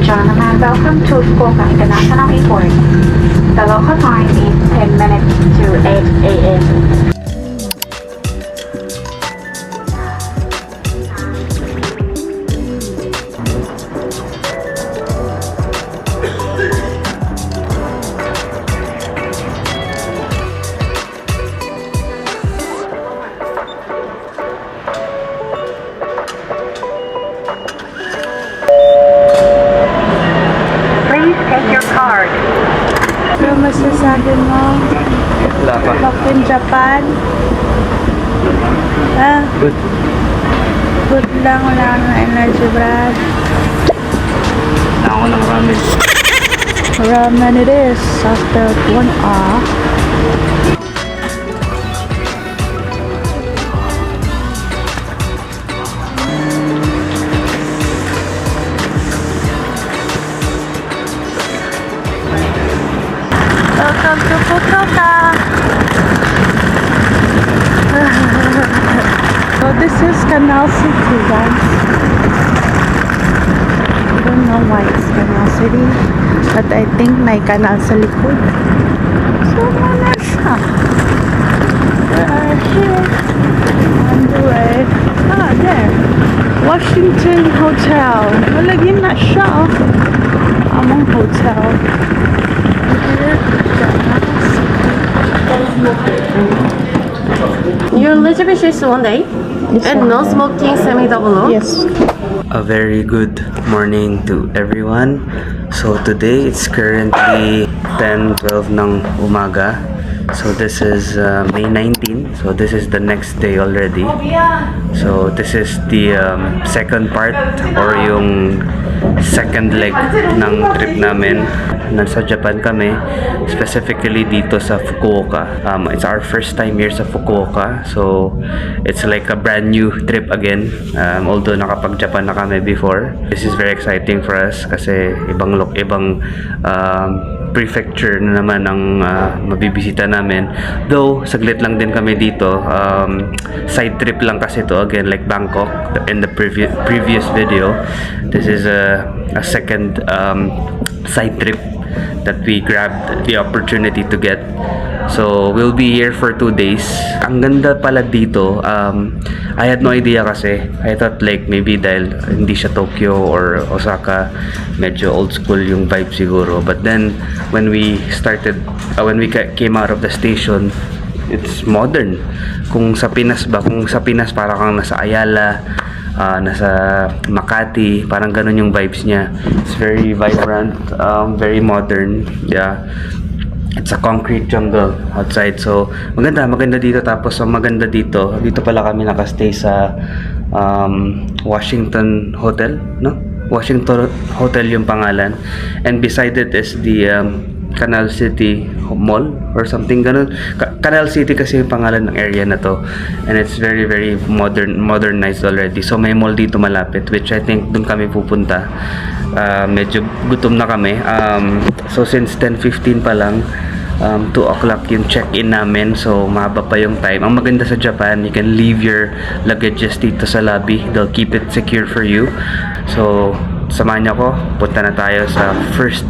gentlemen, welcome to Fukuoka International Airport. The local time is 10 minutes to 8 a.m. Please take your card. Ano masasabi mo? Wala pa. Back in Japan? Good. Good lang. Wala kang energy, Brad. Wala ako ng ramen. Ramen it is after 1 hour. Welcome to Fukuoka! So this is Canal City, guys. I don't know why it's Canal City, but I think may canal sa likod. So wala siya. We are here on the way. Ah, there. Washington Hotel. Malagyan na siya, oh. Among hotel. Your reservation is 1 day and no smoking semi-double. Yes. A very good morning to everyone. So today it's currently 10:12 ng umaga. So this is May 19. So this is the next day already. So this is the second part or yung second leg ng trip namin. Nasa Japan kami, specifically dito sa Fukuoka. It's our first time here sa Fukuoka, so it's like a brand new trip again. Although nakapag-Japan na kami before, this is very exciting for us kasi ibang prefecture na naman ang mabibisita namin. Though saglit lang din kami dito, side trip lang kasi to again, like Bangkok in the previous video. This is a second side trip that we grabbed the opportunity to get. So we'll be here for 2 days. Ang ganda pala dito, I had no idea kasi I thought like maybe dahil hindi siya Tokyo or Osaka, medyo old school yung vibe siguro. But then when we started, when we came out of the station, it's modern. Kung sa Pinas para kang nasa Ayala, nasa Makati, parang ganun yung vibes niya. It's very vibrant, very modern. Yeah, it's a concrete jungle outside. So maganda dito. Tapos ang maganda dito pala kami nakastay sa Washington Hotel, no? Washington Hotel yung pangalan, and beside it is the Canal City Mall or something ganun. Canal City kasi yung pangalan ng area na to, and it's very modernized already. So may mall dito malapit, which I think dun kami pupunta. Medyo gutom na kami. So since 10:15 pa lang, 2 o'clock yung check-in namin, so mahaba pa yung time. Ang maganda sa Japan, you can leave your luggages dito sa lobby. They'll keep it secure for you. So samahan niyo ako, punta na tayo sa first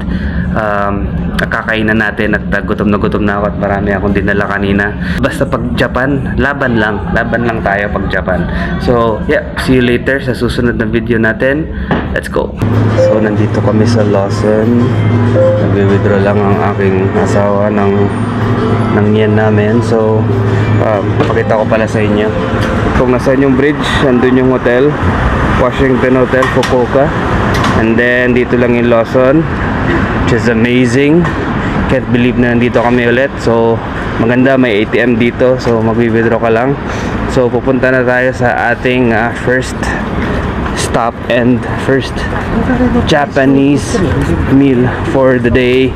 kakainan natin, at gutom na ako at marami akong dinala kanina. Basta pag Japan, laban lang tayo pag Japan. So yeah, see you later sa susunod na video natin. Let's go. So nandito kami sa Lawson, nagwi-withdraw lang ang aking asawa ng yen namin. So pakita ko pala sa inyo kung nasaan yung bridge. Andun yung hotel, Washington Hotel Fukuoka, and then dito lang yung Lawson, which is amazing. Can't believe na nandito kami ulit. So maganda, may ATM dito, so mag-withdraw ka lang. So pupunta na tayo sa ating first stop and first Japanese meal for the day.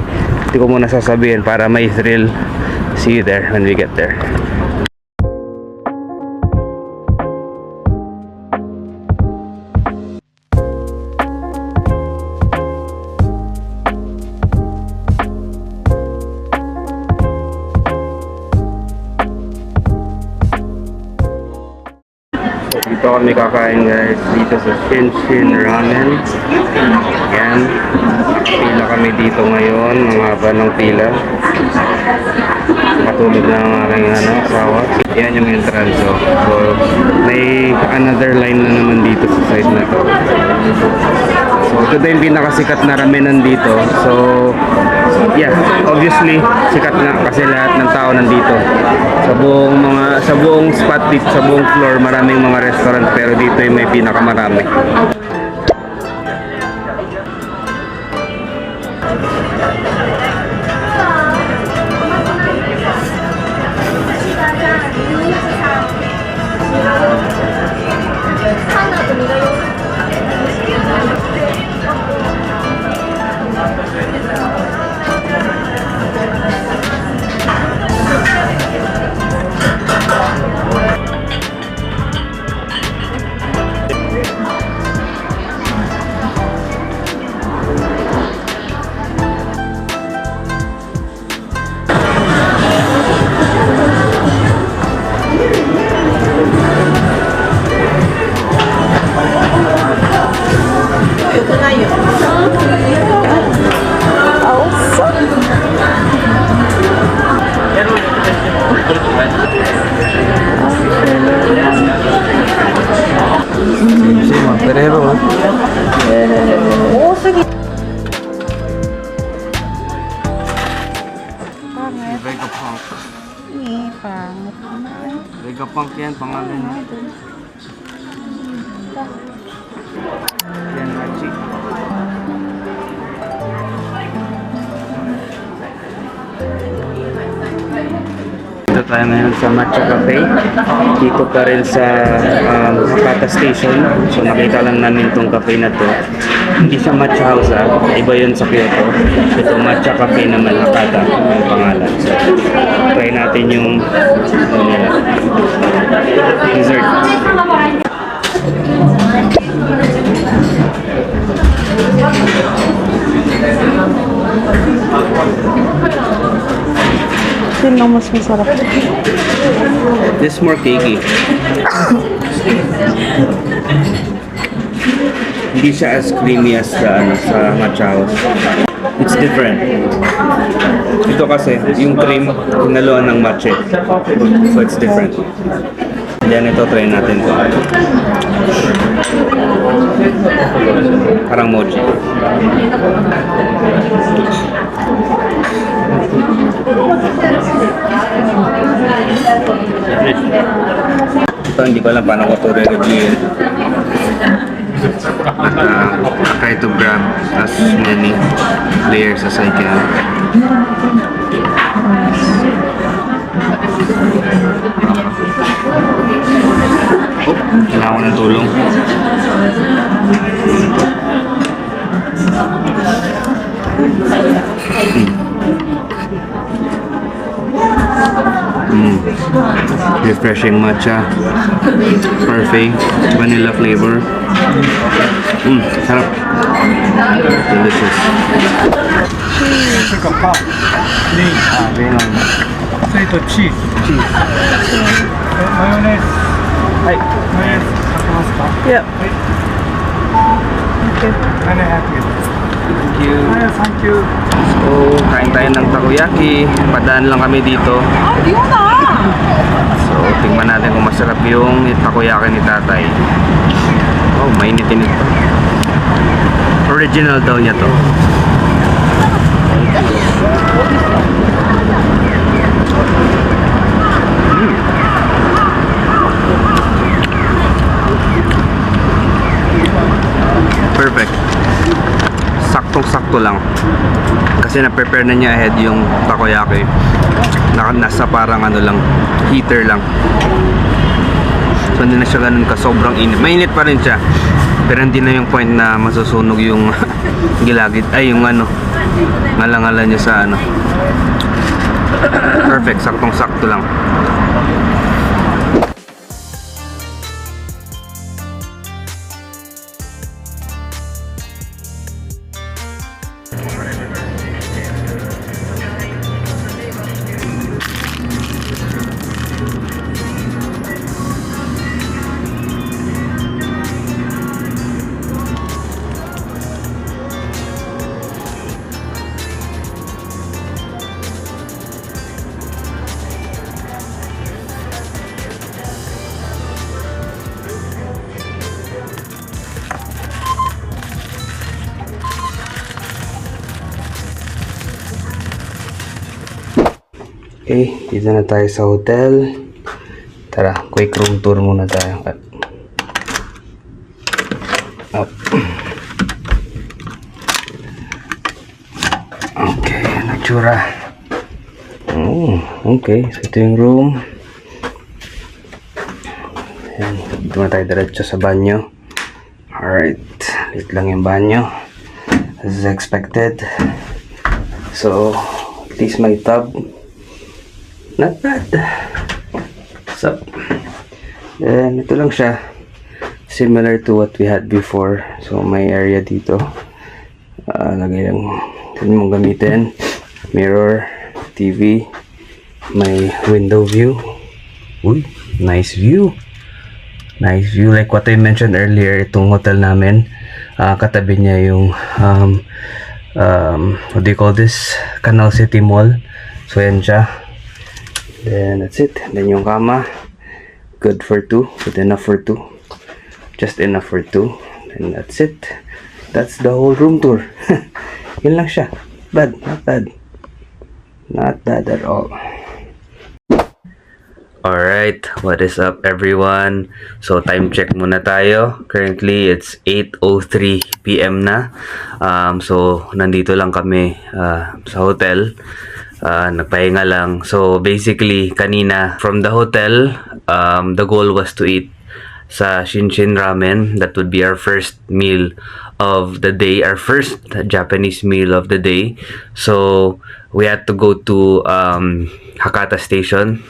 Hindi ko muna sasabihin para may thrill. See you there when we get there. Dito ako kami kakain guys dito sa Shinshin Ramen. Yan. Nakapila kami dito ngayon. Ang haba ng pila. Matulog na ang aking asawa. Yan yung entrance. So, may another line na naman dito sa side na to. So, ito din yung pinakasikat na ramen nandito. So, yeah, obviously, sikat na kasi lahat ng tao nandito. Sa buong spot dito, sa buong floor, maraming mga restaurant, pero dito yung may pinakamarami. Pero Vegapunk. Pangit naman. Vegapunk yan, pangalan niya. Yan, Hachi. Dito tayo ngayon sa Matcha Cafe. Dito pa rin sa Hakata Station. So nakita lang namin itong cafe na to. Hindi siya Matcha House iba yun sa Kyoto. Ito Matcha Cafe naman, Hakata ang pangalan. So try natin yung dessert. Sino mas masarap? This is more cakey. Hindi siya as creamy as sa Matcha House. It's different. Ito kasi, yung cream, hinaluan ng matcha. So it's different. Then ito, try natin to. Parang mochi. Ito, hindi ko alam paano ko ito re-review. I try to grab as many layers as I can. Oh, kailangan ko ng tulong. Refreshing matcha, parfait, vanilla flavor. Sarap. Delicious. Very long. それとチーズ。マヨネーズ。はい。マヨネーズかけますか？ Yep. Okay. 700円です。 Thank you. はい、thank you. So, kain tayo ng takoyaki. Padaan lang kami dito. So, tingnan natin kung masarap yung takoyaki ni tatay. Oh, mainit-init pa. Original daw niya to. Perfect. Saktong-sakto lang. Kasi na-prepare na niya ahead yung takoyaki. Nasa parang ano lang, heater lang. So hindi na siya ganun ka sobrang init. Mainit pa rin siya. Pero hindi na yung point na masusunog yung gilagid. Ay, yung ano, ngala-ngala niya sa ano. Perfect, saktong-sakto lang. Okay, dito na tayo sa hotel. Tara, quick room tour muna tayo. Up. Okay, ano tsura? Oh, okay, so ito yung room. Ayan, dito na tayo diretso sa banyo. Alright, lit lang yung banyo as expected. So, at least my tub, not bad. So, then ito lang siya, similar to what we had before. So, may area dito, lagay lang din mong gamitin, mirror, TV, may window view. Uy, nice view. Nice view, like what I mentioned earlier, itong hotel namin, katabi niya yung what do you call this, Canal City Mall. So yan siya. Then that's it. Then yung kama, good for 2, good enough for 2, just enough for 2. And that's it. That's the whole room tour. Yun lang siya. Bad, not bad. Not bad at all. Alright, what is up everyone? So time check muna tayo. Currently it's 8:03 PM na. So nandito lang kami sa hotel. Nagpahinga lang. So basically kanina from the hotel, the goal was to eat sa Shinshin Ramen. That would be our first meal of the day, our first Japanese meal of the day. So we had to go to Hakata Station.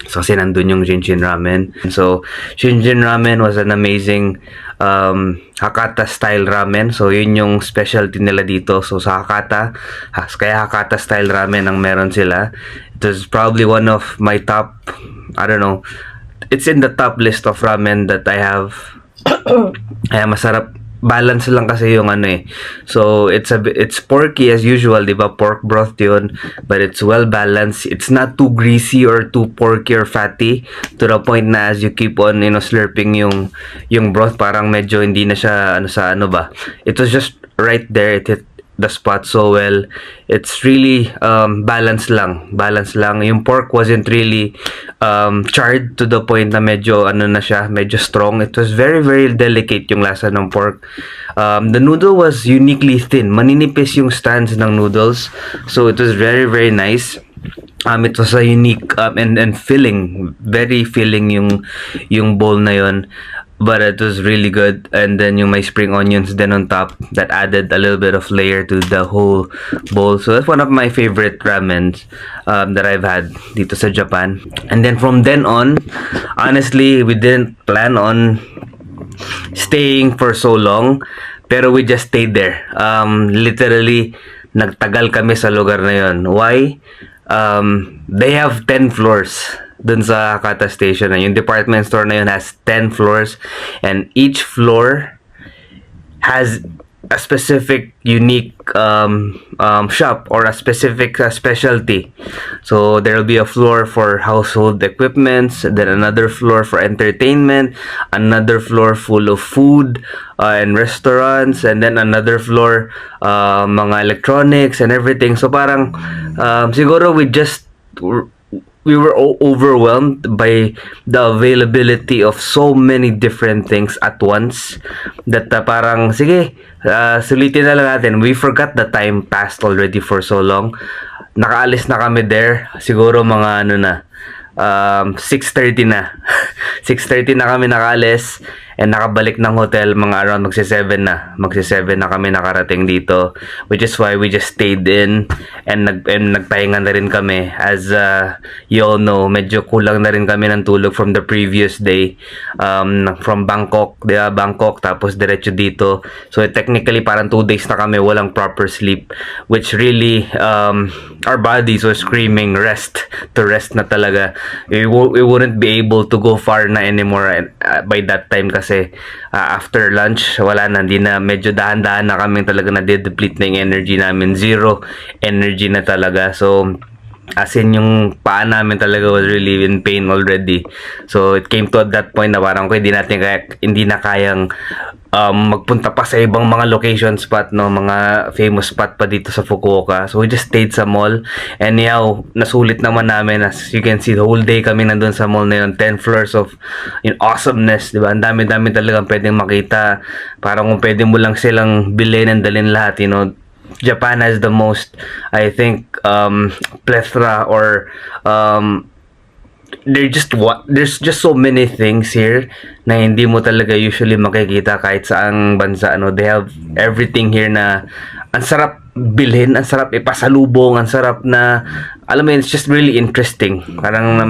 So kasi nandun yung Shinshin Ramen. So Shinshin Ramen was an amazing Hakata style ramen. So yun yung specialty nila dito. So sa Hakata, kaya Hakata style ramen ang meron sila. It was probably one of my top, I don't know, it's in the top list of ramen that I have. Kaya masarap. Balance lang kasi yung ano eh. So it's porky as usual, 'di ba? Pork broth 'yun, but it's well balanced. It's not too greasy or too porky or fatty to the point na as you keep on, slurping yung broth, parang medyo hindi na siya sa ano ba. It was just right there. It hit the spot so well. It's really balance lang. Yung pork wasn't really charred to the point na medyo na siya, medyo strong. It was very very delicate yung lasa ng pork. The noodle was uniquely thin. Maninipis yung strands ng noodles. So it was very very nice. It was a unique and filling, very filling yung bowl na yon. But it was really good, and then yung may spring onions then on top that added a little bit of layer to the whole bowl. So that's one of my favorite ramens that I've had dito sa Japan. And then from then on, honestly, we didn't plan on staying for so long, pero we just stayed there. Literally, nagtagal kami sa lugar na yon. Why? They have 10 floors dun sa Hakata Station na. Yung department store na yun has 10 floors, and each floor has a specific unique shop or a specific specialty. So there will be a floor for household equipments, then another floor for entertainment, another floor full of food and restaurants, and then another floor mga electronics and everything. So parang siguro we were overwhelmed by the availability of so many different things at once that parang sige, sulitin na lang natin. We forgot the time passed already for so long. Nakaalis na kami there siguro mga 6:30 na. 6:30 na kami nakaalis, and nakabalik ng hotel mga around magsi-7 na kami nakarating dito, which is why we just stayed in and nagpahinga na rin kami. As you all know, medyo kulang na rin kami ng tulog from the previous day, from Bangkok, Bangkok tapos diretso dito. So technically parang 2 days na kami walang proper sleep, which really our bodies were screaming rest na talaga. We wouldn't be able to go far na anymore by that time kasi after lunch wala na, hindi na, medyo dahan-dahan na kami talaga, na deplete na yung energy namin, zero energy na talaga. So As in, yung paa namin talaga was really in pain already. So, it came to that point na parang hindi na kayang magpunta pa sa ibang mga location spot, no, mga famous spot pa dito sa Fukuoka. So, we just stayed sa mall. And yeah, nasulit naman namin. As you can see, the whole day kami nandun sa mall na yun. 10 floors of awesomeness, di ba? Ang dami-dami talagang pwedeng makita. Parang kung pwede mo lang silang bilhin and dalhin lahat, you know. Japan has the most, I think, plethora or there's just so many things here na hindi mo talaga usually makikita kahit saang bansa, ano. They have everything here na ang sarap bilhin, ang sarap ipasalubong, ang sarap na, alam mo yun, it's just really interesting. Parang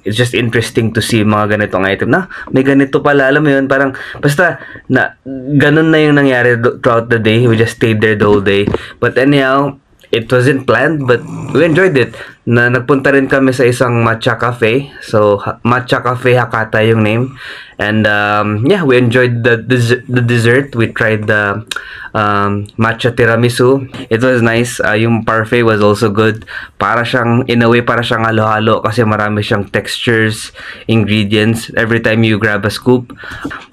it's just interesting to see mga ganitong item na may ganito pala, alam mo yun, parang basta na ganun na yung nangyari throughout the day. We just stayed there the whole day, but anyhow, it wasn't planned, but we enjoyed it. Na nagpunta rin kami sa isang matcha cafe. So, Matcha Cafe Hakata yung name. And yeah, we enjoyed the dessert. We tried the matcha tiramisu. It was nice. Yung parfait was also good. Para siyang, in a way, para siyang halo-halo kasi marami siyang textures, ingredients every time you grab a scoop.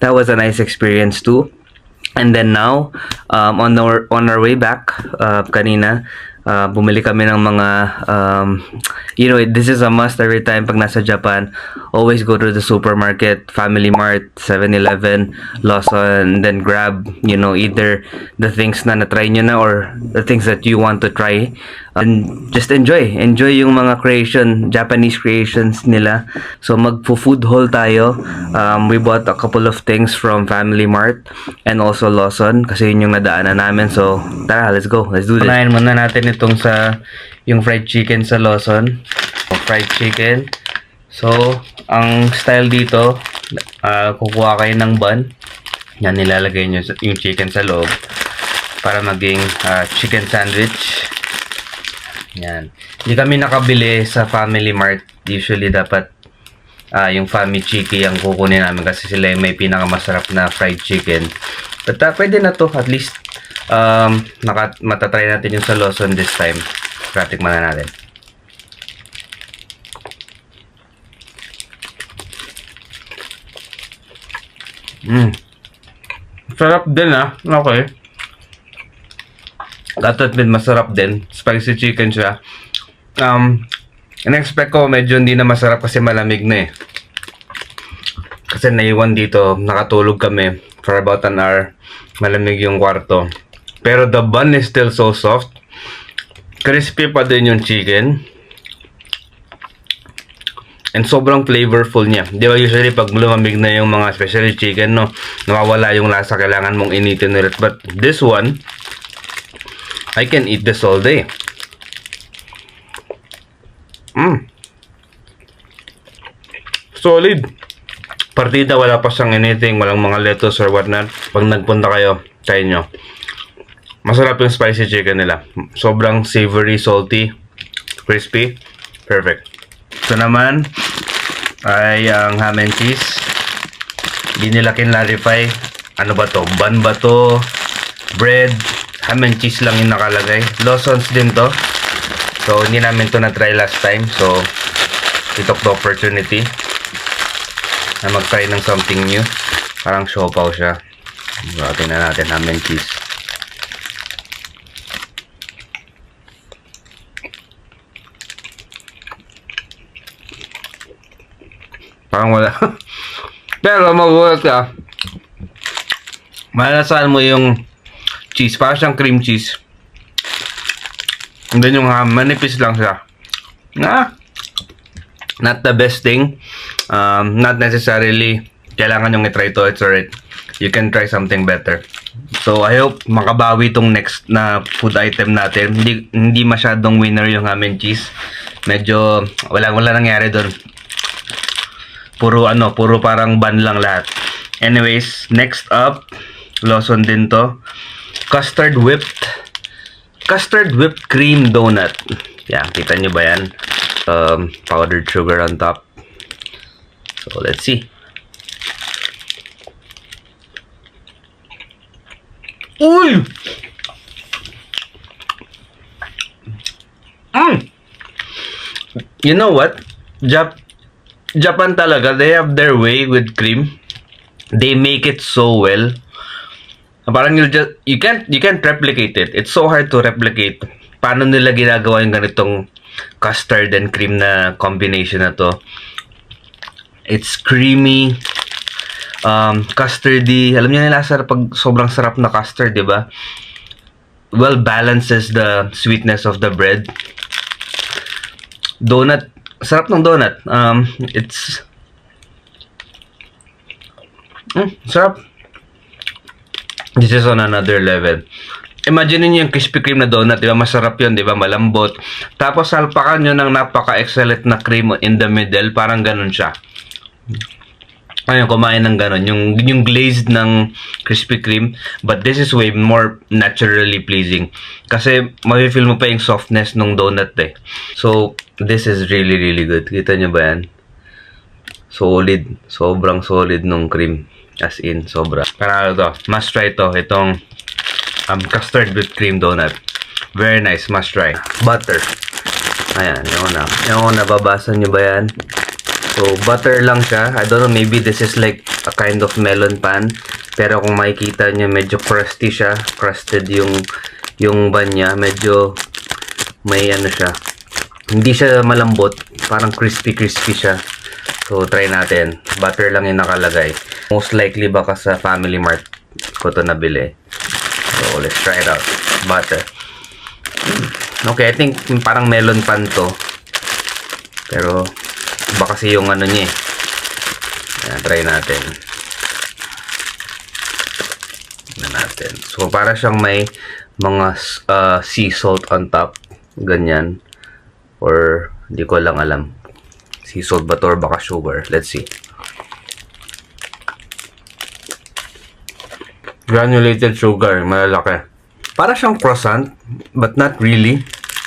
That was a nice experience too. And then now, on our way back, kanina, bumili kami ng mga, you know, this is a must every time pag nasa Japan. Always go to the supermarket, Family Mart, 7-Eleven, Lawson, and then grab, you know, either the things na na-try nyo na or the things that you want to try. And just enjoy yung mga Japanese creations nila. So magpo-food haul tayo. We bought a couple of things from Family Mart and also Lawson kasi yun yung nadaanan namin. So tara, let's go, let's do this. Unahin muna natin itong yung fried chicken sa Lawson. Fried chicken. So ang style dito, kukuha kayo ng bun. Yan, nilalagay nyo yung chicken sa loob para maging chicken sandwich. Yan. Hindi kami nakabili sa Family Mart. Usually dapat yung Family Chiki ang kukunin namin kasi sila yung may pinakamasarap na fried chicken. But pwede na to. At least matatry natin yung sa Lawson this time. Tikman na natin. Sarap din Okay. Dapat din masarap din. Spicy chicken siya. In-expect ko medyo hindi na masarap kasi malamig na eh. Kasi naiwan dito, nakatulog kami for about an hour. Malamig yung kwarto. Pero the bun is still so soft. Crispy pa din yung chicken. And sobrang flavorful niya. Di ba usually pag lumamig na yung mga especially chicken, no, nawawala yung lasa, kailangan mong initin ulit. But this one, I can eat this all day. Solid. Partida, wala pa siyang anything, walang mga lettuce or whatnot. Pag nagpunta kayo, try nyo. Masarap yung spicy chicken nila. Sobrang savory, salty, crispy. Perfect. Ito naman ay ang ham and cheese. Hindi nila kinlarify. Ano ba to? Bun ba to? Bread? Ham and cheese lang yung nakalagay. Lawson's din to. So, hindi namin to na-try last time. So, we took the opportunity na mag-try ng something new. Parang siopaw siya. Tingnan natin, ham and cheese. Parang wala. Pero magulat ka. Malasahan mo yung cheese. Parang siyang cream cheese. And then yung ham, manipis lang siya. Not the best thing. Not necessarily kailangan yung i-try to. It's alright. You can try something better. So, I hope makabawi tong next na food item natin. Hindi masyadong winner yung ham and cheese. Medyo wala nangyari doon. Puro parang bun lang lahat. Anyways, next up, Lawson din to. Custard whipped cream donut. Yeah, kita nyo ba yan? Powdered sugar on top. So, let's see. Uy! You know what? Japan talaga, they have their way with cream. They make it so well. Parang you can't replicate it. It's so hard to replicate. Paano nila ginagawa yung ganitong custard and cream na combination na to? It's creamy, custardy. Alam niyo nila pag sobrang sarap na custard, di ba? Well balances the sweetness of the bread. Donut, sarap ng donut. It's sarap. This is on another level. Imagine niyo yung Krispy Kreme na donut, di ba? Masarap yun, di ba? Malambot. Tapos salpakan nyo ng napaka-excellent na cream in the middle. Parang ganun siya. Ayun, kumain ng ganun. Yung glazed ng Krispy Kreme. But this is way more naturally pleasing. Kasi mafe-feel mo pa yung softness ng donut eh. So, this is really, really good. Kita nyo ba yan? Solid. Sobrang solid nung cream. As in, sobra. Panalo to. Must try to. Itong custard with cream donut. Very nice. Must try. Butter. Ayan. Yung nababasa nyo ba yan? So, butter lang siya. I don't know. Maybe this is like a kind of melon pan. Pero kung makikita nyo, medyo crusty siya. Crusted yung bun niya. Medyo may ano siya. Hindi siya malambot. Parang crispy siya. So, try natin. Butter lang yung nakalagay. Most likely baka sa Family Mart ko to nabili. So, let's try it out. Butter. Okay, I think parang melon pan to. Pero, iba kasi yung ano niya eh. Ayan, try natin. So, para siyang may mga sea salt on top. Ganyan. Or, hindi ko lang alam. Sea salt ba to or baka sugar? Let's see. Granulated sugar, malalaki. Para siyang croissant, but not really.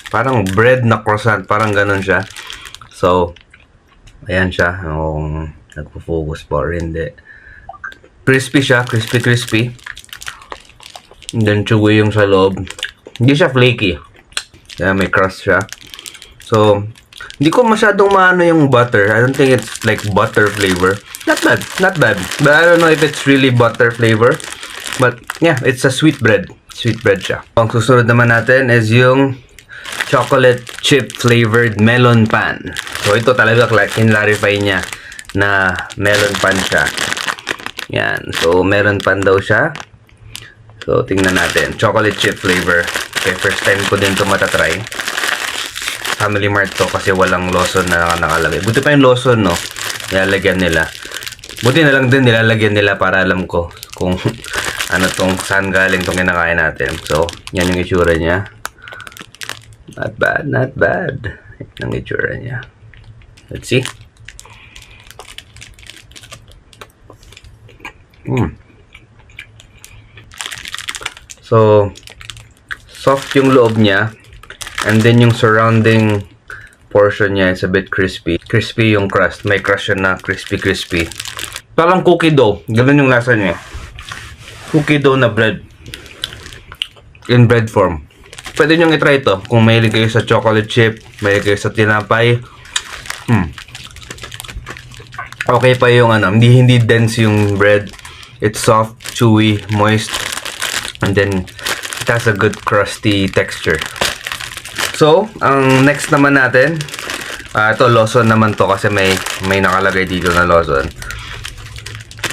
Parang bread na croissant, parang ganun siya. So, ayan siya. Kung nagpo-focus pa or hindi. Crispy siya, crispy. And then chewy yung sa loob. Hindi siya flaky. Kaya may crust siya. So, hindi ko masyadong maano yung butter. I don't think it's like butter flavor. Not bad. But I don't know if it's really butter flavor. But yeah, it's a sweet bread. Sweet bread siya. Ang susunod naman natin is yung chocolate chip flavored melon pan. So ito talaga clarify niya na melon pan siya. Yan. So melon pan daw siya. So tingnan natin. Chocolate chip flavor. Okay, first time ko din ito matatry. Family Mart to kasi walang Lawson na nakalagay. Buti pa yung Lawson, no? Nilalagyan nila. Buti na lang din nilalagyan nila para alam ko kung ano tong saan galing tong kinakain natin. So, yan yung itsura niya. Not bad. Yan ang itsura niya. Let's see. So, soft yung loob niya. And then yung surrounding portion niya is a bit crispy. Crispy yung crust. May crust siya na crispy. Parang cookie dough. Ganun yung lasa niya. Cookie dough na bread. In bread form. Pwede nyo i-try ito. Kung mahilig kayo sa chocolate chip, mahilig kayo sa tinapay. Okay pa yung ano. Hindi dense yung bread. It's soft, chewy, moist. And then, it has a good crusty texture. So, ang next naman natin, ito Lawson naman to kasi may nakalagay dito na Lawson.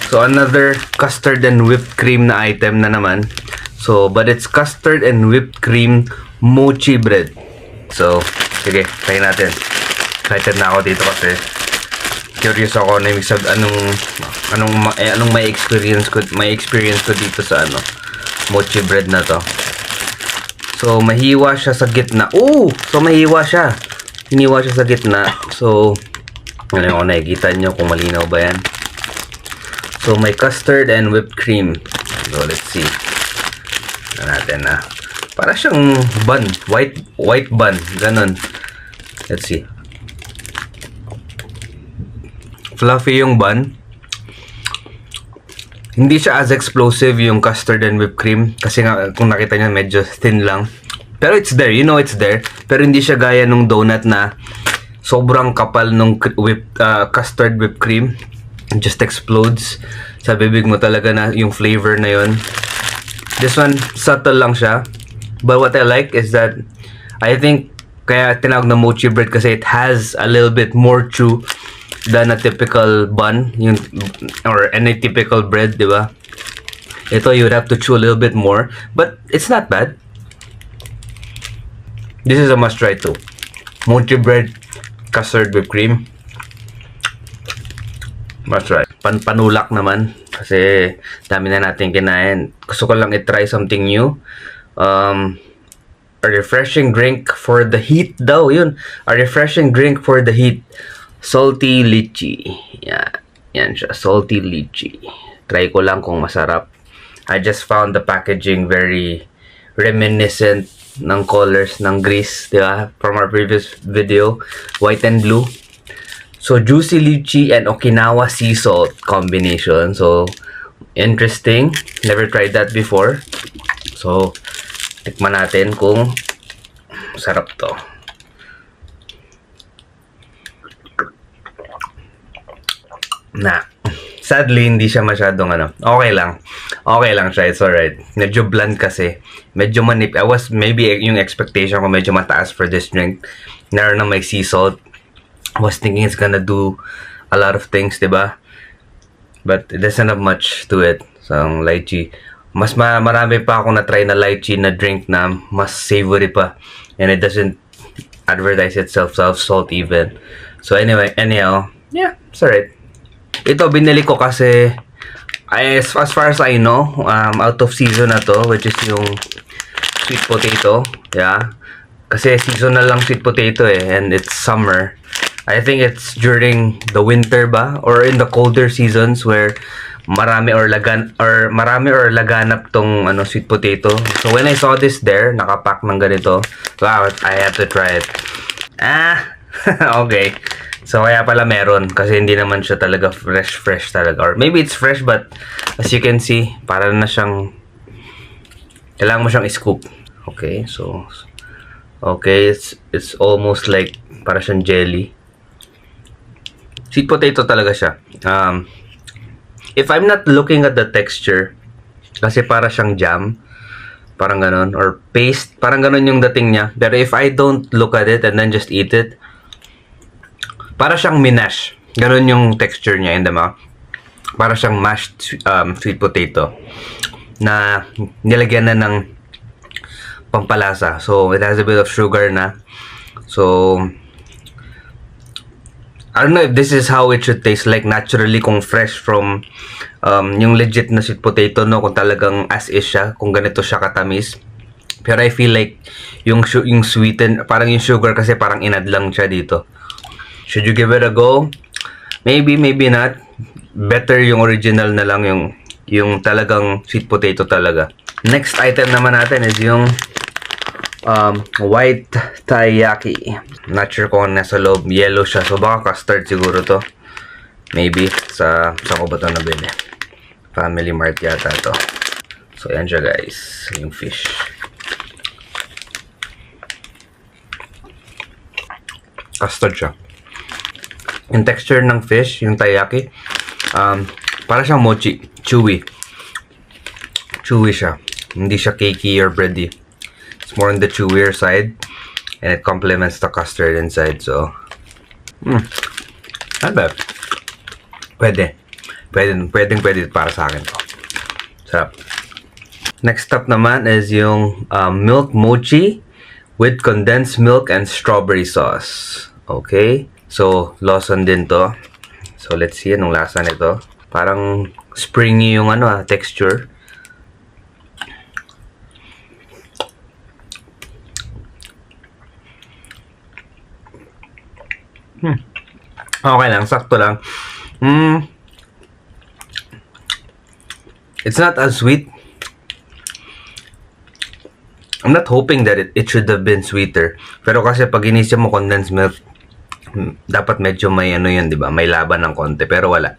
So, another custard and whipped cream na item na naman. So, but it's custard and whipped cream mochi bread. So, sige, try natin. Excited na ako dito kasi curious ako na anong may experience ko dito sa mochi bread na to. So, mahiwa siya sa gitna. So mahiwa siya. Hiniwa siya sa gitna. So, ano yung nakikita nyo kung malinaw ba yan. So, may custard and whipped cream. So, let's see. Ano natin na. Para siyang bun. White bun. Ganon. Let's see. Fluffy yung bun. Hindi siya as explosive yung custard and whipped cream. Kasi nga, kung nakita nyo, medyo thin lang. Pero it's there. You know it's there. Pero hindi siya gaya nung donut na sobrang kapal nung custard whipped cream. It just explodes sa bibig mo talaga na yung flavor na yun. This one, subtle lang siya. But what I like is that I think kaya tinawag na mochi bread kasi it has a little bit more chew than a typical bun or any typical bread, di ba? Ito, you would have to chew a little bit more. But it's not bad. This is a must try too. Mochi bread, custard whipped cream. Must try. Panulak naman. Kasi dami na natin kinain. Gusto ko lang i-try something new. A refreshing drink for the heat daw. Yun. A refreshing drink for the heat. Salty lychee. Yan siya. Salty lychee. Try ko lang kung masarap. I just found the packaging very reminiscent ng colors ng Greece, di ba? From our previous video. White and blue. So, juicy lychee and Okinawa sea salt combination. So, interesting. Never tried that before. So, tikman natin kung sarap to. Sadly, hindi siya masyadong okay lang. Okay lang siya. It's alright. Medyo bland kasi. Medyo manip. Maybe yung expectation ko medyo mataas for this drink. Naroon na may sea salt. I was thinking it's gonna do a lot of things, diba? But it doesn't have much to it. So, ang lychee. Mas marami pa akong na-try na lychee na drink na mas savory pa. And it doesn't advertise itself self-salt even. So, anyhow, yeah, it's alright. Ito, binili ko kasi, as far as I know, out of season na to, which is yung sweet potato. Yeah. Kasi seasonal lang sweet potato and it's summer. I think it's during the winter ba or in the colder seasons where marami or laganap tong sweet potato. So when I saw this there, nakapack ng ganito, wow, I have to try it. Okay. So kaya pala meron kasi hindi naman siya talaga fresh talaga, or maybe it's fresh but as you can see, para na siyang kailangan mo siyang i-scoop. Okay, so it's almost like para siyang jelly. Sweet potato talaga siya. If I'm not looking at the texture, kasi para siyang jam, parang ganon, or paste, parang ganon yung dating niya. Pero if I don't look at it and then just eat it, para siyang minash. Ganon yung texture niya, hindi ba? Para siyang mashed sweet potato na nilagyan na ng pampalasa. So, it has a bit of sugar na. So, I don't know if this is how it should taste like naturally kung fresh from yung legit na sweet potato, no? Kung talagang as is siya, kung ganito siya katamis. Pero I feel like yung sweeten, parang yung sugar kasi parang inad lang siya dito. Should you give it a go? Maybe, maybe not. Better yung original na lang, yung talagang sweet potato talaga. Next item naman natin is yung white taiyaki. Not sure kung nasa loob. Yellow siya. So baka custard siguro to. Maybe. Sa ko ba ito nabili? Family Mart yata to. So yan siya guys. Yung fish. Custard siya. Yung texture ng fish, yung taiyaki, para siyang mochi. Chewy. Chewy siya. Hindi siya cakey or bready. It's more on the chewier side. And it complements the custard inside. So, not bad. Pwede para sa akin to. Sarap. Next up naman is yung milk mochi with condensed milk and strawberry sauce. Okay. So, Lawson din to. So, let's see anong lasa nito. Parang springy yung texture. Okay lang, sakto lang. It's not as sweet. I'm not hoping that it should have been sweeter. Pero kasi pag inisip mo condensed milk, dapat medyo may yun, di ba? May laban ng konti. Pero wala.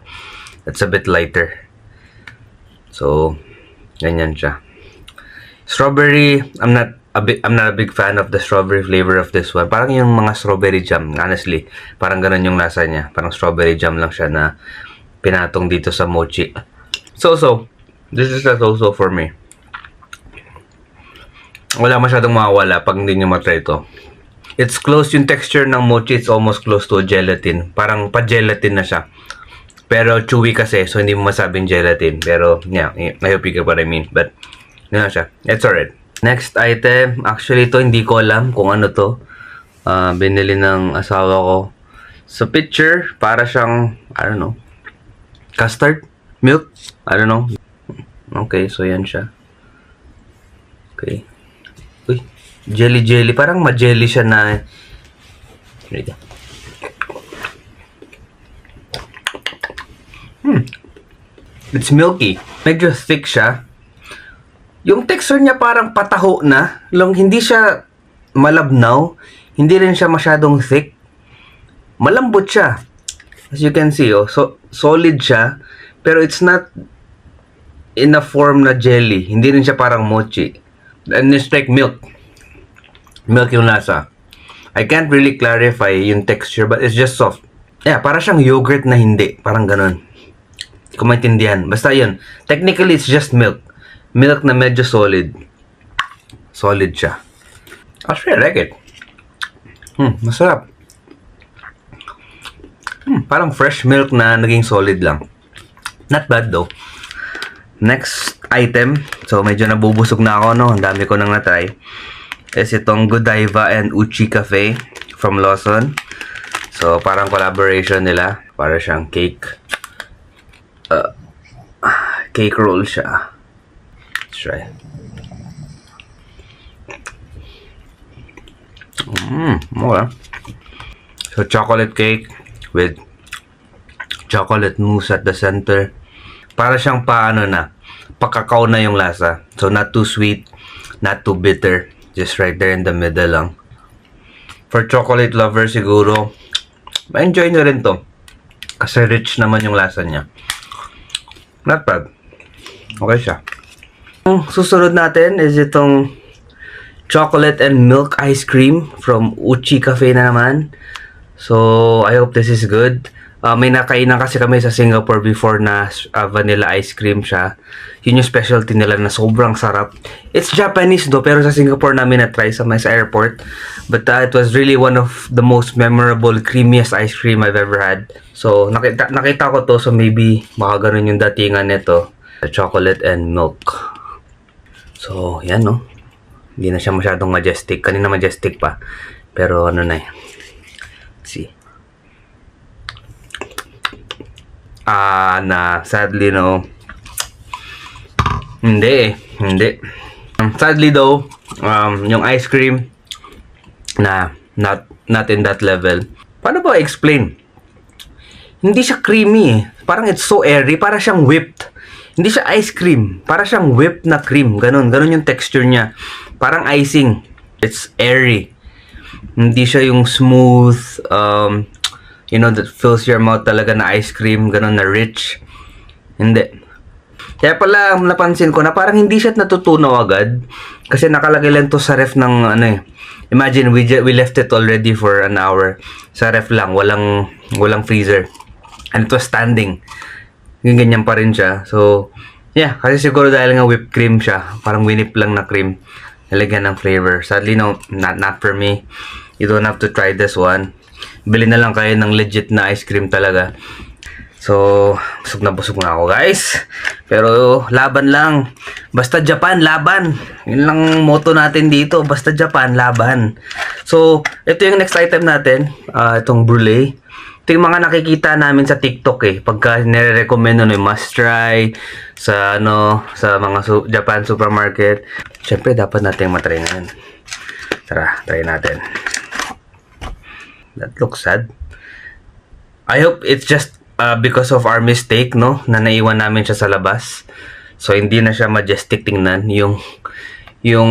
It's a bit lighter. So, ganyan siya. Strawberry, I'm not I'm not a big fan of the strawberry flavor of this one. Parang yung mga strawberry jam, honestly. Parang ganun yung lasa niya. Parang strawberry jam lang siya na pinatong dito sa mochi. So. This is a so-so for me. Wala masyadong mawawala pag hindi nyo matry ito. It's close yung texture ng mochi. It's almost close to gelatin. Parang pa-gelatin na siya. Pero chewy kasi, so hindi mo masabing gelatin. Pero, yeah, I hope you get what I mean. But, yun na siya. It's alright. Next item, actually ito hindi ko alam kung ano to. Binili ng asawa ko. Sa picture, para siyang, I don't know, custard? Milk? I don't know. Okay, so yan siya. Okay. Uy, jelly. Parang ma-jelly siya na. It's milky. Medyo thick siya. Yung texture niya parang pataho na. Hindi siya malabnaw. Hindi rin siya masyadong thick. Malambot siya. As you can see, so solid siya. Pero it's not in a form na jelly. Hindi rin siya parang mochi. And it's like milk. Milk yung lasa. I can't really clarify yung texture, but it's just soft. Yeah, para siyang yogurt na hindi. Parang ganun. Kung maintindihan. Basta yun. Technically, it's just milk. Milk na medyo solid. Solid siya. Actually, I like it. Masarap. Parang fresh milk na naging solid lang. Not bad though. Next item. So, medyo nabubusog na ako, no? Ang dami ko nang natry. Is itong Godiva and Uchi Cafe from Lawson. So, parang collaboration nila. Para siyang cake. Cake roll siya. Let's try. Okay. So, chocolate cake with chocolate mousse at the center. Para siyang pa-kakao na yung lasa. So, not too sweet, not too bitter. Just right there in the middle lang. For chocolate lovers siguro, ma-enjoy nyo rin to. Kasi rich naman yung lasa niya. Not bad. Okay siya. Ang susunod natin is itong chocolate and milk ice cream from Uchi Cafe na naman. So, I hope this is good. May nakainan kasi kami sa Singapore before na vanilla ice cream siya. Yun yung specialty nila na sobrang sarap. It's Japanese do, pero sa Singapore namin na-try sa airport. But it was really one of the most memorable, creamiest ice cream I've ever had. So, nakita ko to, so maybe baka ganun yung datingan nito. Chocolate and milk. So, yan no. Hindi na siya masyadong majestic. Kanina majestic pa. Pero ano na eh. Let's see. Sadly no. Hindi. Sadly though, yung ice cream not in that level. Paano ba explain? Hindi siya creamy eh. Parang it's so airy, para siyang whipped. Hindi siya ice cream, para siyang whipped na cream. Ganun yung texture niya. Parang icing. It's airy. Hindi siya yung smooth, that fills your mouth talaga na ice cream, ganun na rich. Hindi. Kaya pala napansin ko na parang hindi siya natutunaw agad. Kasi nakalagay lang to sa ref ng Imagine we left it already for an hour. Sa ref lang, walang freezer. And it was standing. Ganyan pa rin siya. So, yeah, kasi siguro dahil nga whipped cream siya, parang winip lang na cream, nalagyan ng flavor. Sadly, no, not for me. You don't have to try this one. Bili na lang kayo ng legit na ice cream talaga. So, busog na ako, guys. Pero, laban lang. Basta Japan, laban. Yun lang motto natin dito. Basta Japan, laban. So, ito yung next item natin. Itong brulee. Ito yung mga nakikita namin sa TikTok eh. Pagka nire-recommend yung must try sa mga Japan supermarket. Siyempre, dapat natin matry ngayon. Tara, try natin. That looks sad. I hope it's just because of our mistake, no? Na naiwan namin siya sa labas. So, hindi na siya majestic tingnan. Yung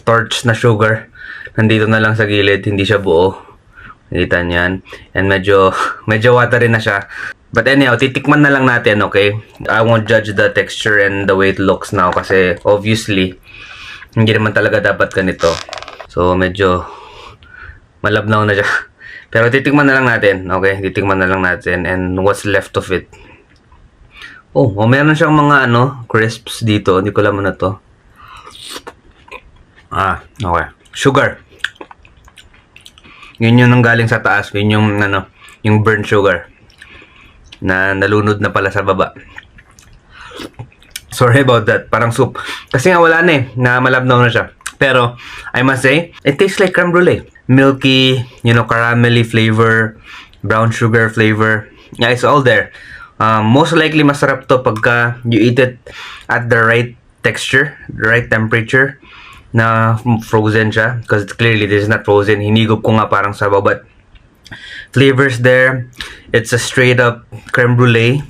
torch na sugar, nandito na lang sa gilid. Hindi siya buo. Nakita niyan. And medyo watery na siya. But anyhow, titikman na lang natin, okay? I won't judge the texture and the way it looks now kasi obviously hindi naman talaga dapat ganito. So, medyo malabnaw na siya. Pero titikman na lang natin. Okay, titikman na lang natin. And what's left of it. Oh, meron siyang mga crisps dito. Hindi ko alam na to. Okay. Sugar. Yun yung nanggaling sa taas. Yun yung yung burnt sugar na nalunod na pala sa baba. Sorry about that. Parang soup. Kasi nga wala na na malabnaw na siya. Pero, I must say, it tastes like creme brulee. Milky, caramelly flavor, brown sugar flavor. Yeah, it's all there. Most likely, masarap to pagka you eat it at the right texture, the right temperature, na frozen siya. Because clearly, this is not frozen. Hinigop ko nga parang sa babat. Flavors there. It's a straight up creme brulee.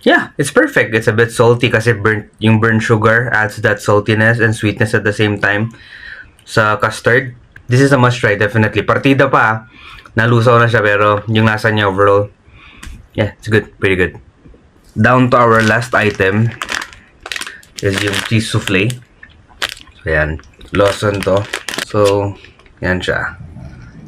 Yeah, it's perfect. It's a bit salty kasi yung burnt sugar adds that saltiness and sweetness at the same time sa custard. This is a must try, definitely. Partida pa, nalusaw na siya pero yung lasa niya overall, yeah, it's good. Pretty good. Down to our last item is yung cheese souffle. So, yan. Lawson to. So, yan siya.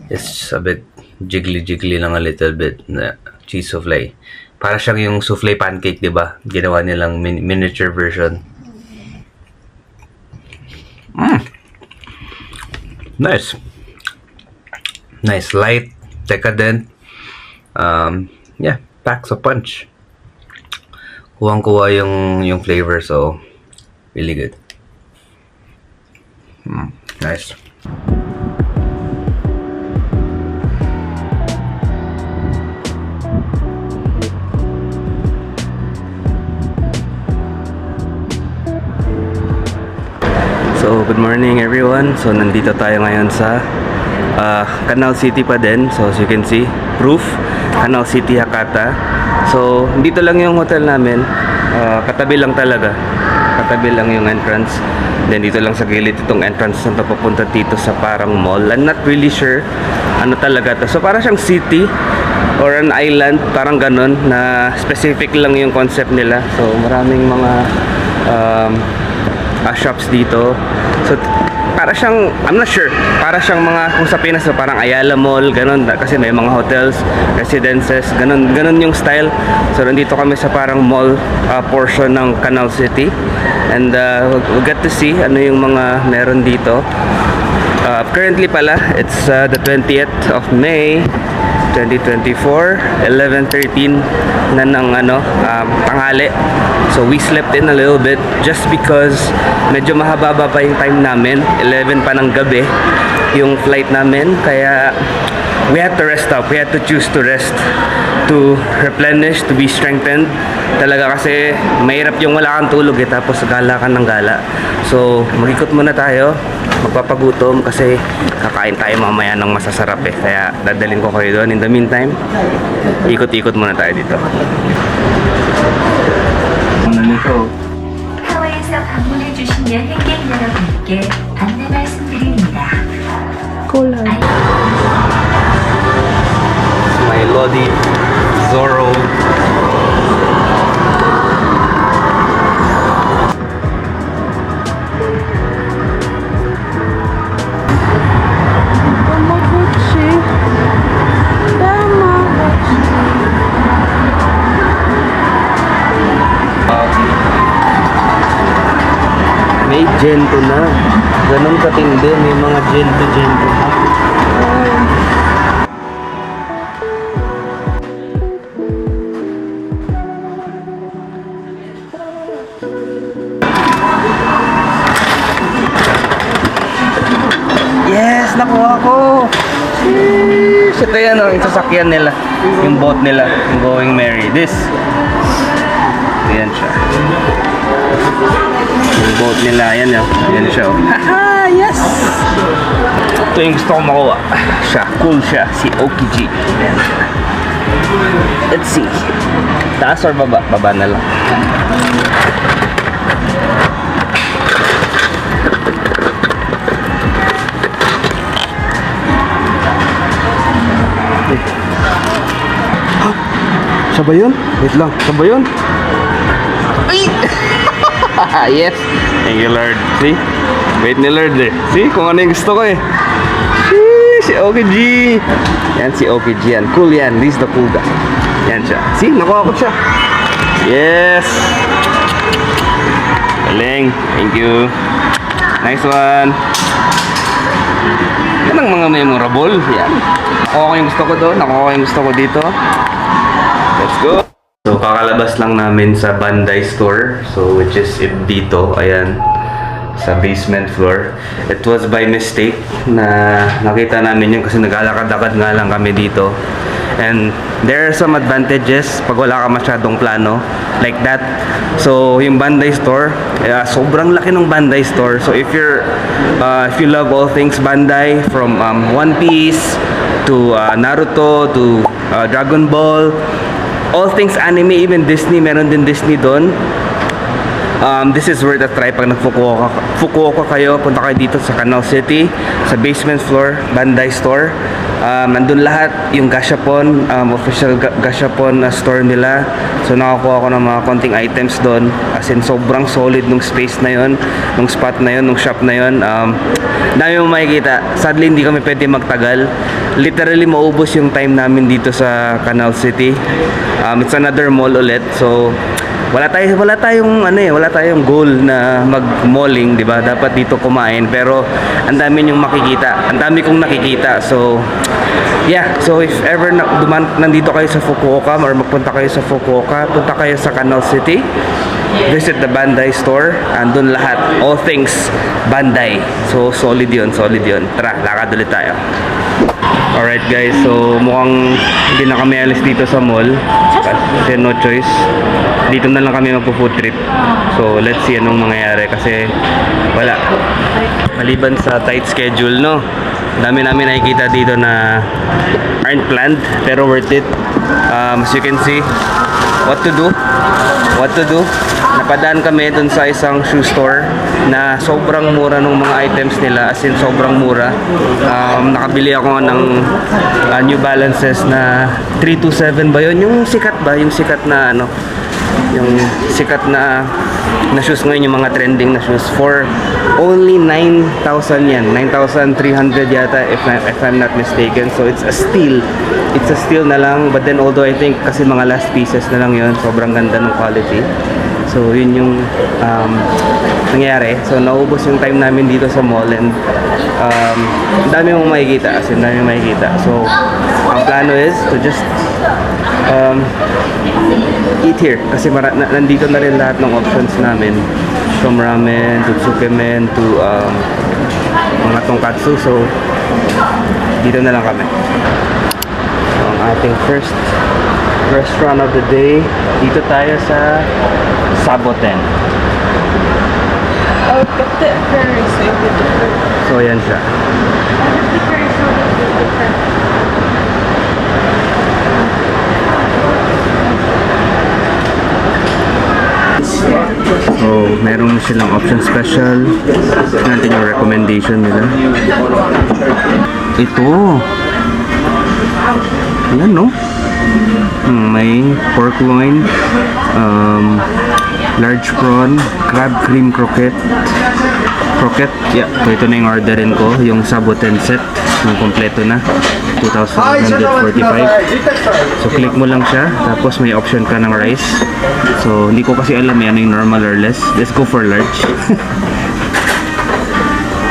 It's a bit jiggly lang a little bit na cheese souffle. Para siyang yung souffle pancake, di ba? Ginawa nilang miniature version. Nice. Nice, light, decadent. Yeah, packs a punch. Kuwang-kuwa yung flavor, so really good. Nice. So, good morning everyone. So, nandito tayo ngayon sa Canal City pa din. So, as you can see, roof, Canal City, Hakata. So, dito lang yung hotel namin. Katabi lang talaga. Katabi lang yung entrance. Then, dito lang sa gilid itong entrance na papunta dito sa parang mall. I'm not really sure ano talaga to. So, parang siyang city or an island. Parang ganun na specific lang yung concept nila. So, maraming mga shops dito. So, para siyang, I'm not sure, para siyang mga, kung sa Pinas, so parang Ayala Mall, ganun, kasi may mga hotels, residences, ganun yung style. So, nandito kami sa parang mall portion ng Canal City. And we'll get to see ano yung mga meron dito. Currently pala, it's the 20th of May 2024, 11:13 na ng tanghali. So we slept in a little bit just because medyo mahaba pa yung time namin. 11 pa ng gabi yung flight namin, kaya we had to rest up. We had to choose to rest, to replenish, to be strengthened. Talaga kasi mahirap yung wala kang tulog tapos gala ka ng gala. So mag-ikot muna tayo, magpapagutom kasi kakain tayo mamaya ng masasarap kaya dadalhin ko kayo doon. In the meantime, ikot-ikot muna tayo dito. Ano nito? 하와이에서 방문해주신 여행객 여러분께 안내 말씀드립니다. Cola. My Lodi Zorro. Tamagotchi. May gento na. Ganun katindi. May mga gento na. Yes! Nakuha ko! Sheesh! Ito yan yung sasakyan nila. Yung boat nila. Yung Going Merry. This. Ayan siya. Yung boat nila. Ayan yun. Ayan siya. Haha! Yes! Ito yung gusto kong makuha. Siya. Cool siya. Si Okiji. Ayan siya. Let's see. Taas or baba? Baba na lang. Siya ba yun? Wait lang. Siya ba yun? Ay! Yes. Thank you, Lord. See? Wait ni Lord eh. See? Kung ano yung gusto ko eh. Si OKG. Yan si OKG yan. Cool yan. This is the cool guy. Yan siya. See? Nakuha ko siya. Yes. Galing. Thank you. Nice one. Yan ang mga memorable. Yan. Nakuha ko yung gusto ko doon. Nakuha ko yung gusto ko dito. Let's go. So, kakalabas lang namin sa Bandai store. So, which is dito. Ayan. Sa basement floor. It was by mistake na nakita namin yun kasi naglalakad-lakad nga lang kami dito. And there are some advantages pag wala ka masyadong plano like that. So yung Bandai store, sobrang laki ng Bandai store. So if you love all things Bandai, from One Piece to Naruto to Dragon Ball, all things anime, even Disney, meron din Disney doon. This is worth a try pag nag-Fukuoka kayo. Punta kayo dito sa Canal City, sa basement floor, Bandai store. Nandun lahat yung Gashapon, official Gashapon store nila. So nakakuha ko ng mga konting items doon. As in, sobrang solid nung space na yon, nung spot na yon, nung shop na yon. Dami mong makikita. Sadly, hindi kami pwede magtagal. Literally, maubos yung time namin dito sa Canal City. It's another mall ulit. So wala tayong goal na mag-malling, 'di ba? Dapat dito kumain, pero ang dami niyong makikita. Ang dami kong nakikita. So yeah, so if ever nandito kayo sa Fukuoka or magpunta kayo sa Fukuoka, punta kayo sa Canal City. Visit the Bandai store. Andun lahat, all things Bandai. So solid 'yun. Tara, lakad ulit tayo. Alright guys, so mukhang hindi na kami alis dito sa mall kasi no choice. Dito na lang kami magpo-food trip. So let's see anong mangyayari kasi wala. Maliban sa tight schedule, no? Dami namin nakikita dito na aren't planned pero worth it. As you can see, what to do. Napadaan kami dun sa isang shoe store na sobrang mura ng mga items nila, as in sobrang mura. Nakabili ako ng New Balances na 327 ba yun? Yung sikat na ano, yung sikat na shoes ngayon, yung mga trending na shoes, for only 9,000 yan, 9,300 yata if I'm not mistaken. So it's a steal na lang. But then although I think kasi mga last pieces na lang yun, sobrang ganda ng quality. So yun yung nangyari. So naubos yung time namin dito sa mall, and ang dami mong makikita, as in dami mong makikita. So ang plano is to just eat here kasi nandito na rin lahat ng options namin, from ramen to tsukemen to mga tonkatsu. So dito na lang kami. So, ang ating first restaurant of the day, dito tayo sa Saboten. Oh, but the very same with the first. So yan siya. So, meron silang option special. Natin yung recommendation nila. Ito. Yan, no? May pork loin, large prawn, crab cream croquette. Yeah, so ito na yung orderin ko, yung Saboten set, yung kompleto na, 2,145. So click mo lang siya, tapos may option ka ng rice. So hindi ko kasi alam ano yung normal or less. Let's go for large.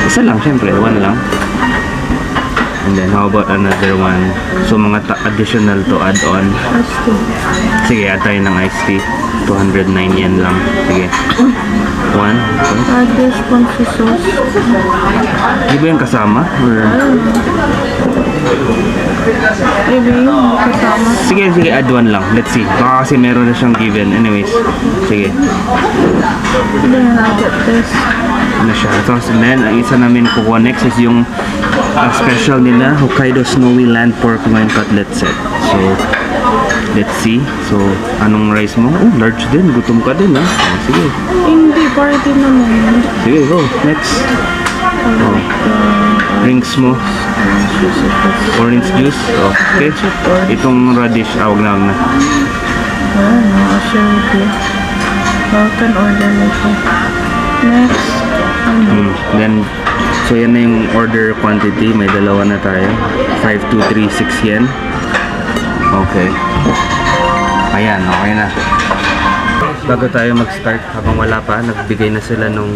Isa lang, syempre, one lang. And then how about another one? So mga additional to add on. Sige, add tayo ng iced tea. 209 yen lang. Sige. One. This one si sauce. Di ba yung kasama? Or... Maybe yung kasama. Sige, add one lang. Let's see. Baka kasi meron na siyang given. Anyways. Sige. Then I'll get this. Ano siya. Tapos then, ang isa namin kukuha next is yung special nila, Hokkaido Snowy Land Pork Loin Cutlet Set. So, let's see. So, anong rice mo? Oh, large din. Gutom ka din, ha? Oh, sige. Hindi, party naman. Sige, go. Next. Oh. Drinks mo. Orange juice. Okay. Itong radish. Wag na. Sure. can order nito. Next. Then, so yan na yung order quantity. May dalawa na tayo. 5236 yen. Okay. Ayan, okay na. Bago tayo mag-start, habang wala pa, nagbigay na sila nung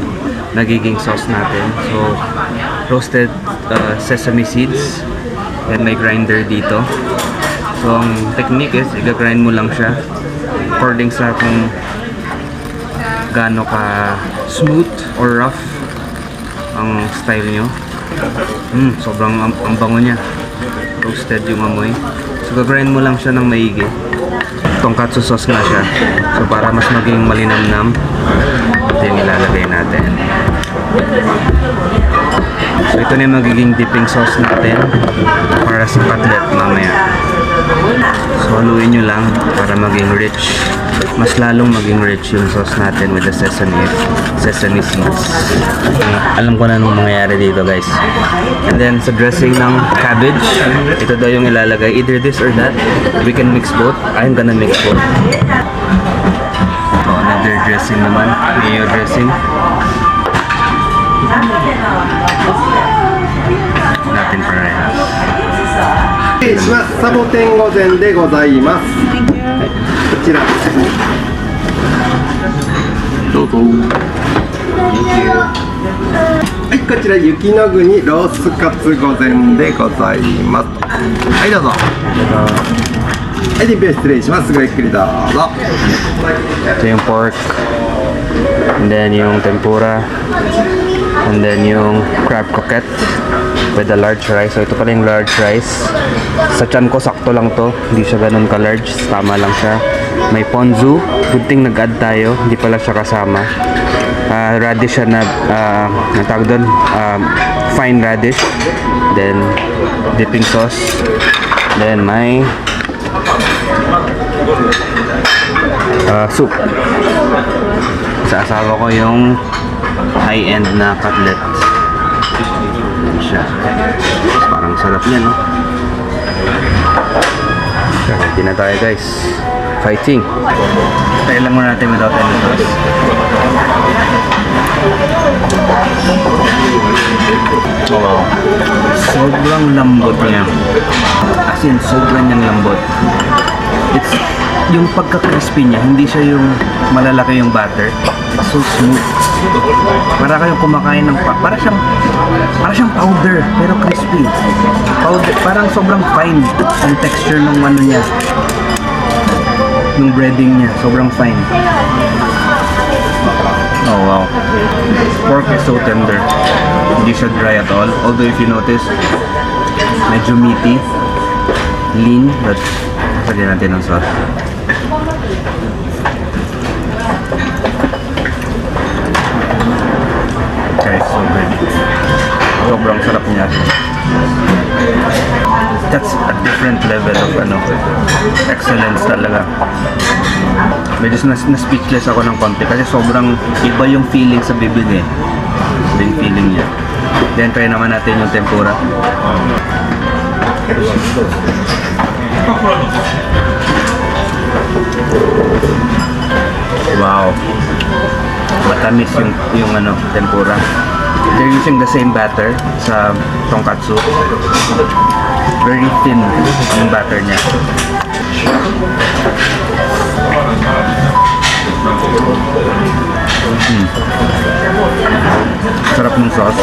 nagiging sauce natin. So, roasted sesame seeds. Then may grinder dito. So, ang technique is, i-grind mo lang siya according sa kung gaano ka smooth or rough ang style nyo. Sobrang ang bango niya. Roasted yung amoy. So, grind mo lang siya ng maigi. Tonkatsu sauce nga siya. So, para mas maging malinamnam, ito yung ilalagay natin. So, ito na yung magiging dipping sauce natin para sa cutlet mamaya. So, haluin nyo lang para maging rich. Mas lalong maging rich yung sauce natin with the sesame seeds. Alam ko na nung mangyayari dito, guys. And then, sa dressing ng cabbage, ito daw yung ilalagay. Either this or that. We can mix both. I'm gonna mix both. So, another dressing naman. Mayo dressing. Natin parehas. サボテン御膳でございます。こちら。どうぞ。はい、こちら雪の国ロースカツ御膳でございます。はい、どうぞ。はい、でペー失礼します。ごゆっくりどうぞ。 Ito yung pork. And then yung tempura. And then yung crab croquette with the large rice. So ito pala yung large rice. Sa tiyan ko sakto lang to. Hindi siya ganun ka-large. Tama lang siya. May ponzu. Good thing nag-add tayo. Hindi pala siya kasama. Radish siya na natawag doon. Fine radish. Then dipping sauce. Then may soup. Sa asawa ko yung high-end na cutlet. Siya. Parang sarap niya, no? Ready na tayo, guys. Fighting. Try lang muna natin without any sauce. Oh, wow. Sobrang lambot niya. As in, sobrang niyang lambot. It's yung pagka-crispy niya, hindi siya yung malalaki yung batter. It's so smooth. Para kayong kumakain ng para siyang powder pero crispy. Powder, parang sobrang fine ang texture ng ano niya. Yung breading niya, sobrang fine. Oh wow. Pork is so tender. Hindi siya dry at all. Although if you notice, medyo meaty, lean, but lagyan natin ng sauce. Okay, so good. Sobrang sarap niya. That's a different level of excellence talaga. Medyo na-speechless ako ng konti kasi sobrang iba yung feeling sa bibig eh. Iba yung feeling niya. Then try naman natin yung tempura. Wow. Matamis yung tempura. They're using the same batter sa tonkatsu. Very thin ang batter niya. Sarap ng sauce.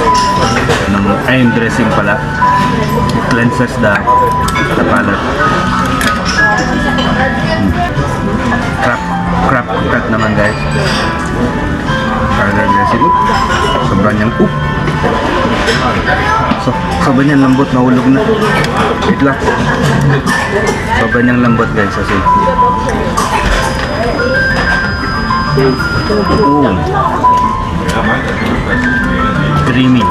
Ay, yung dressing pala. It cleanses the palate. Crab croquette naman, guys. Burger dressing. Sobrang niyang sobrang niyang lambot, nahulog na. Wait lang. Sobrang niyang lambot, guys, kasi creamy.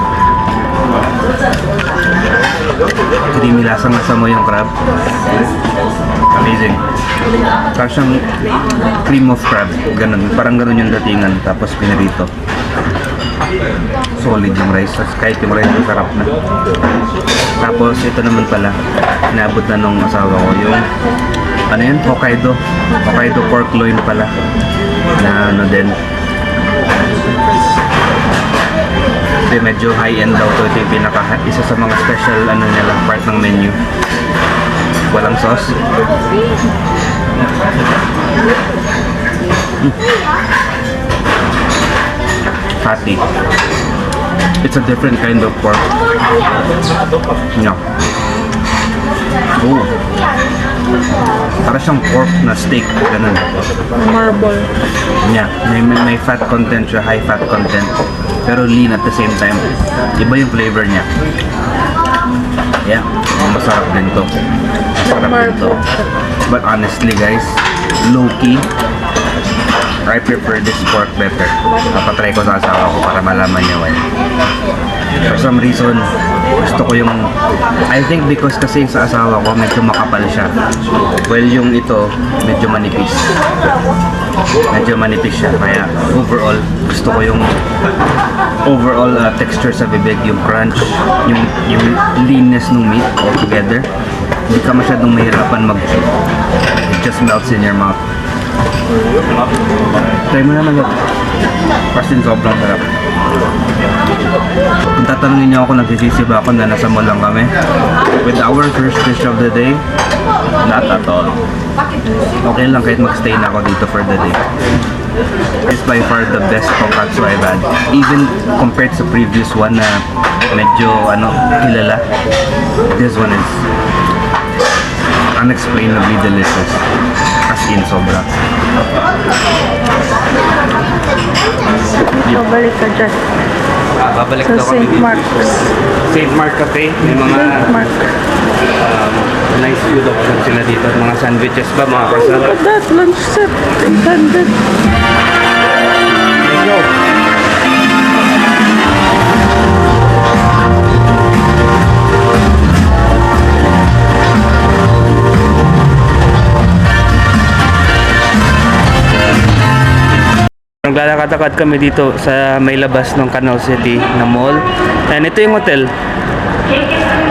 Creamy, lasang-lasa mo yung crab. Amazing. Parang siyang cream of crab. Ganun. Parang ganun yung datingan. Tapos pinarito. Solid yung rice. Kahit yung rice yung sarap na. Tapos ito naman pala. Inaabot na nung asawa ko. Yung ano yun? Hokkaido pork loin pala. na ano din. Ito yung medyo high-end daw to. Ito yung isa sa mga special ano nila, part ng menu. Walang sauce. Fatty. It's a different kind of pork. Yeah. Oh. Para siyang pork na steak, ganun. Marble. Yeah, may fat content siya, high fat content. Pero lean at the same time. Iba yung flavor niya. Yeah, masarap din to. Masarap din to. But honestly guys, low-key, I prefer this pork better. Napatry ko sa asawa ko para malaman niya why. For some reason, gusto ko yung... I think because kasi sa asawa ko, medyo makapal siya. Well, yung ito, medyo manipis. Medyo manipis siya. Kaya overall, gusto ko yung overall texture sa bibig, yung crunch, yung leanness ng meat altogether. Hindi ka masyadong mahirapan mag-chew. It just melts in your mouth. Try mo naman lang. Kasi sobrang sarap. Kung tatanungin niyo ako, nagsisisi ba ako na nasa mall lang kami? With our first dish of the day, not at all. Okay lang kahit magstay na ako dito for the day. It's by far the best tonkatsu I've had. Even compared sa previous one na medyo kilala. This one is unexplainably delicious. As in, sobra. Babalik ka dyan. Babalik Sa daw kami St. dito. Mark's. St. Mark Cafe. May mga St. Mark. nice food options sila dito. Mga sandwiches ba, mga croissant. Look at that, lunch set. 800. Let's go! Naglalakad-lakad kami dito sa may labas ng Canal City na mall. And ito yung hotel.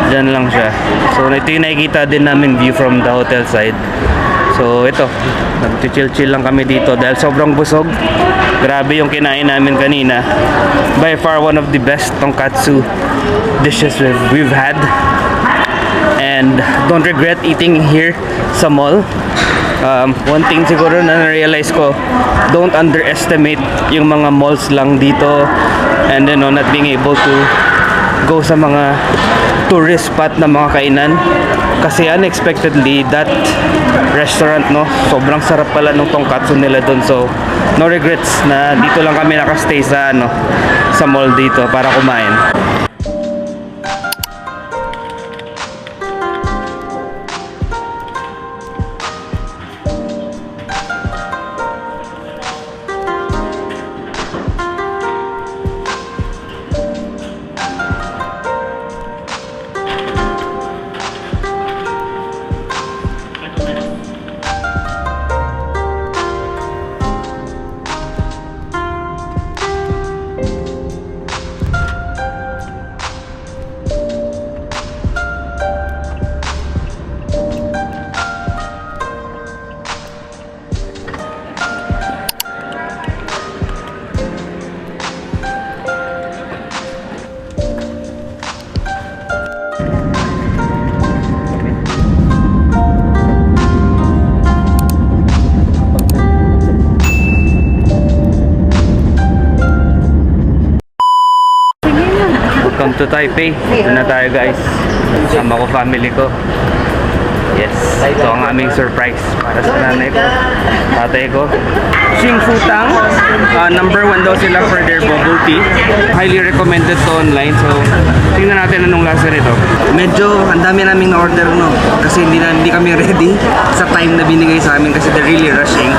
Diyan lang siya. So ito yung nakikita din namin view from the hotel side. So ito, nag-chill-chill lang kami dito dahil sobrang busog. Grabe yung kinain namin kanina. By far one of the best tonkatsu dishes we've had. And don't regret eating here sa mall. One thing siguro na na-realize ko, don't underestimate yung mga malls lang dito and then not being able to go sa mga tourist spot na mga kainan kasi unexpectedly that restaurant sobrang sarap pala ng tonkatsu nila doon. So no regrets na dito lang kami nakastay sa sa mall dito para kumain. Welcome to Taipei. Dito na tayo guys. Sama ko family ko. Yes, ito ang aming surprise para sa nanay ko, tatay ko. Xing Futang, number 1 daw sila for their bubble tea. Highly recommended to online. So, tingnan natin anong lasa nito. Medyo ang dami naming na-order kasi hindi kami ready sa time na binigay sa amin kasi they're really rushing.